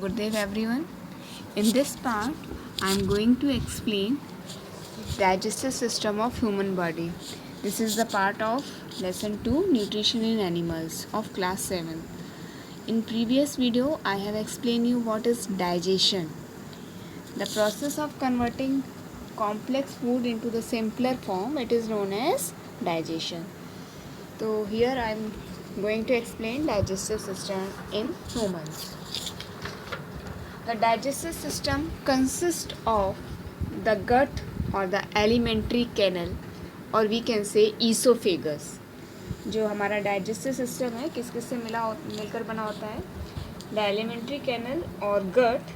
Good day everyone. In this part, I am going to explain digestive system of human body. This is the part of lesson 2 Nutrition in Animals of class 7. In previous video, I have explained you what is digestion. The process of converting complex food into the simpler form, it is known as digestion. So here I am going to explain digestive system in humans. The digestive system consists of the gut or the alimentary canal or we can say esophagus. जो हमारा digestive system है किस किस से मिलकर बना होता है? The alimentary canal or gut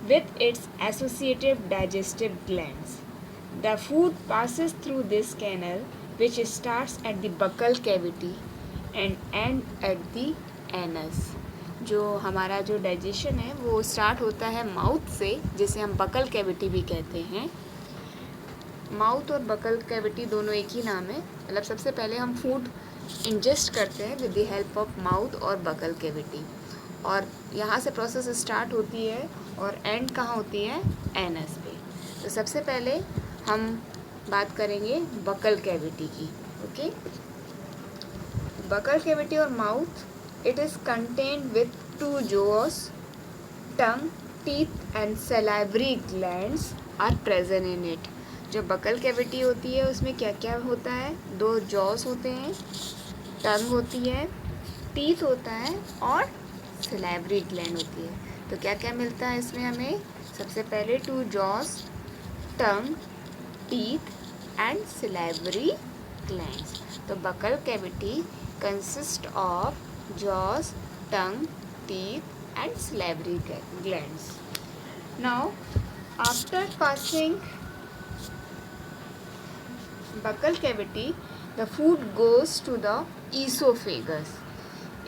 with its associated digestive glands. The food passes through this canal which starts at the buccal cavity and ends at the anus. जो हमारा जो डाइजेशन है वो स्टार्ट होता है माउथ से, जिसे हम बकल कैविटी भी कहते हैं. माउथ और बकल कैविटी दोनों एक ही नाम है. मतलब सबसे पहले हम फूड इंजेस्ट करते हैं with the help of mouth और बकल कैविटी, और यहाँ से प्रोसेस स्टार्ट होती है और एंड कहाँ होती है? एनस पे. तो सबसे पहले हम बात करेंगे बकल कैविटी की. ओके, बकल कैविटी और mouth, it is contained with 2 jaws, tongue, teeth and salivary glands are present in it. जो बकल कैविटी होती है उसमें क्या क्या होता है? 2 jaws होते हैं, टंग होती है, टीथ होता है और salivary gland होती है. तो क्या क्या मिलता है इसमें हमें? सबसे पहले 2 jaws, tongue, teeth and salivary glands. तो buccal cavity consist of jaws, tongue, teeth and salivary glands. Now, after passing buccal cavity, the food goes to the esophagus.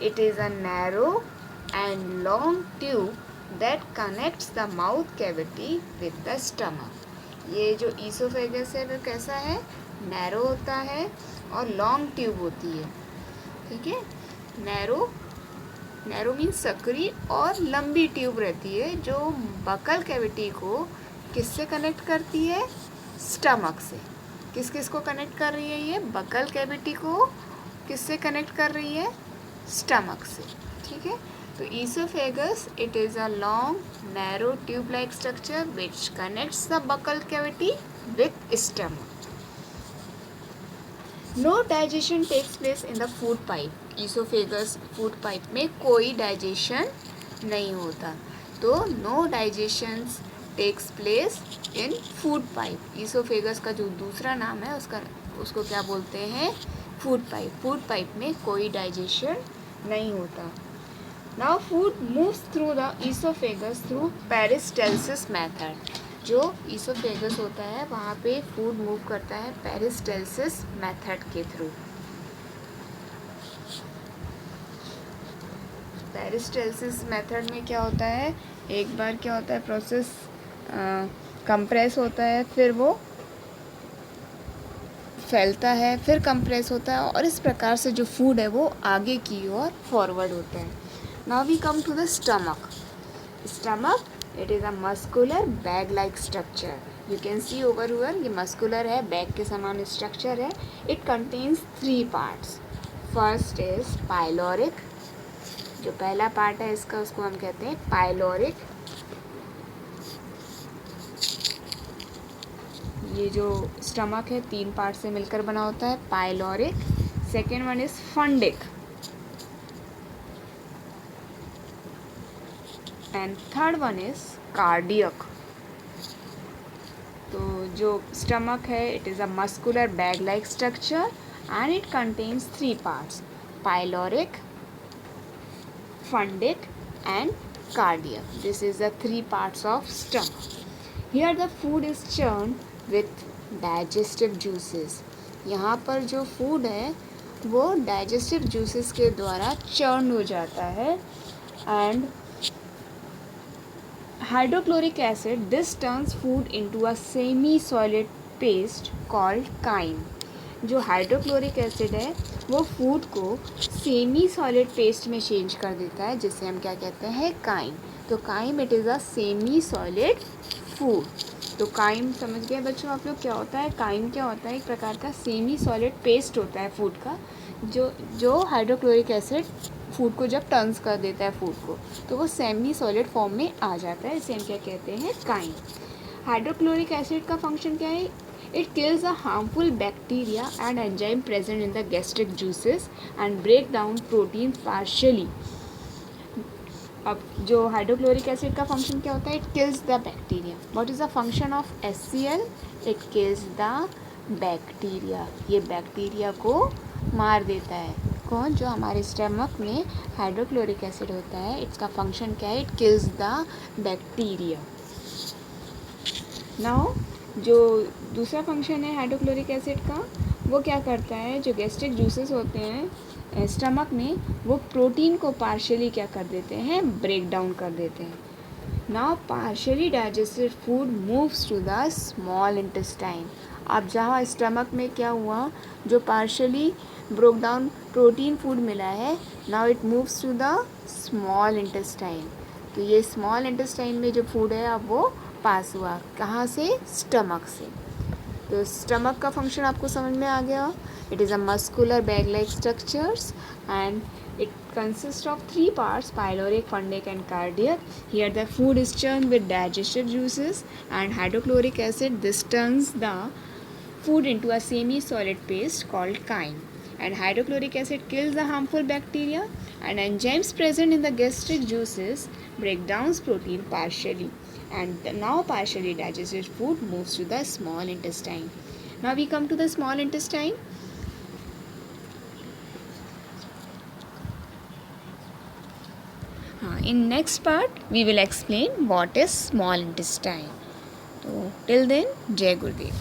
It is a narrow and long tube that connects the mouth cavity with the stomach. ये जो esophagus है वो कैसा है? Narrow होता है और long tube होती है. ठीक है, नैरो मीन्स सकरी और लंबी ट्यूब रहती है जो बकल कैविटी को किससे कनेक्ट करती है? स्टमक से. किस किस को कनेक्ट कर रही है ये? बकल कैविटी को किससे कनेक्ट कर रही है? स्टमक से. ठीक है, तो oesophagus it is a long narrow tube like structure which connects the buccal cavity with stomach. No digestion takes place in the food pipe. Oesophagus food pipe में कोई डाइजेशन नहीं होता. तो no digestion takes place in food pipe. Oesophagus का जो दूसरा नाम है उसको क्या बोलते हैं? Food pipe. फूड पाइप में कोई डाइजेशन नहीं होता. Now food moves through the oesophagus through peristalsis method. जो ईसोफेगस होता है वहाँ पे फूड मूव करता है पेरिस्टाल्सिस मेथड के थ्रू. पेरिस्टाल्सिस मेथड में क्या होता है? एक बार क्या होता है, प्रोसेस कंप्रेस होता है, फिर वो फैलता है, फिर कंप्रेस होता है, और इस प्रकार से जो फूड है वो आगे की ओर फॉरवर्ड होता है. Now we come to the stomach. Stomach it is a muscular bag like structure. You can see over here, ये मस्कुलर है, बैग के समान स्ट्रक्चर है. It contains 3 parts. First is pyloric. जो पहला पार्ट है इसका उसको हम कहते हैं पाइलोरिक. ये जो स्टमक है 3 पार्ट से मिलकर बना होता है, pyloric. Second one is fundic and third one is cardiac. तो जो स्टमक है it is a muscular bag like structure and it contains 3 parts, pyloric, fundic and cardiac. This is the 3 parts of stomach. Here the food is churn with digestive juices. यहाँ पर जो food है वो digestive juices के द्वारा churn हो जाता है. And hydrochloric acid, this turns food into a semi-solid paste called chyme. जो हाइड्रोक्लोरिक एसिड है वो फूड को सेमी सॉलिड पेस्ट में चेंज कर देता है, जिसे हम क्या कहते हैं? काइन. तो chyme it is a semi solid food. तो काइम समझ गए बच्चों आप लोग क्या होता है? काइम क्या होता है? एक प्रकार का सेमी सॉलिड पेस्ट होता है फूड का, जो हाइड्रोक्लोरिक एसिड फूड को जब टर्न्स कर देता है फूड को, तो वो सेमी सॉलिड फॉर्म में आ जाता है। इसे हम क्या कहते हैं? काइम। हाइड्रोक्लोरिक एसिड का फंक्शन क्या है? It kills a harmful bacteria and enzyme present in the gastric juices and break down protein partially. अब जो हाइड्रोक्लोरिक एसिड का फंक्शन क्या होता है? It kills the bacteria. What is the function of HCl? It kills the bacteria. ये bacteria को मार देता है। कौन? जो हमारे स्टमक में हाइड्रोक्लोरिक एसिड होता है, इसका फंक्शन क्या है? It kills the bacteria. Now जो दूसरा फंक्शन है हाइड्रोक्लोरिक एसिड का, वो क्या करता है? जो गैस्ट्रिक जूसेस होते हैं स्टमक में, वो प्रोटीन को पार्शियली क्या कर देते हैं? ब्रेक डाउन कर देते हैं। Now partially digested food moves to the small intestine. अब जहाँ स्टमक में क्या हुआ? जो partially broke down protein food मिला है, now it moves to the small intestine. तो ये स्मॉल इंटेस्टाइन में जो फूड है अब वो पास हुआ। कहाँ से? स्टमक से। तो स्टमक का फंक्शन आपको समझ में आ गया। It is a muscular bag like structures and it consists of 3 parts: pyloric, fundic and cardiac. Here the food is churned with digestive juices and hydrochloric acid. This turns the food into a semi-solid paste called chyme. And hydrochloric acid kills the harmful bacteria, and enzymes present in the gastric juices break down protein partially. And now partially digested food moves to the small intestine. Now we come to the small intestine. In next part we will explain what is small intestine. So till then, Jai Gurudev.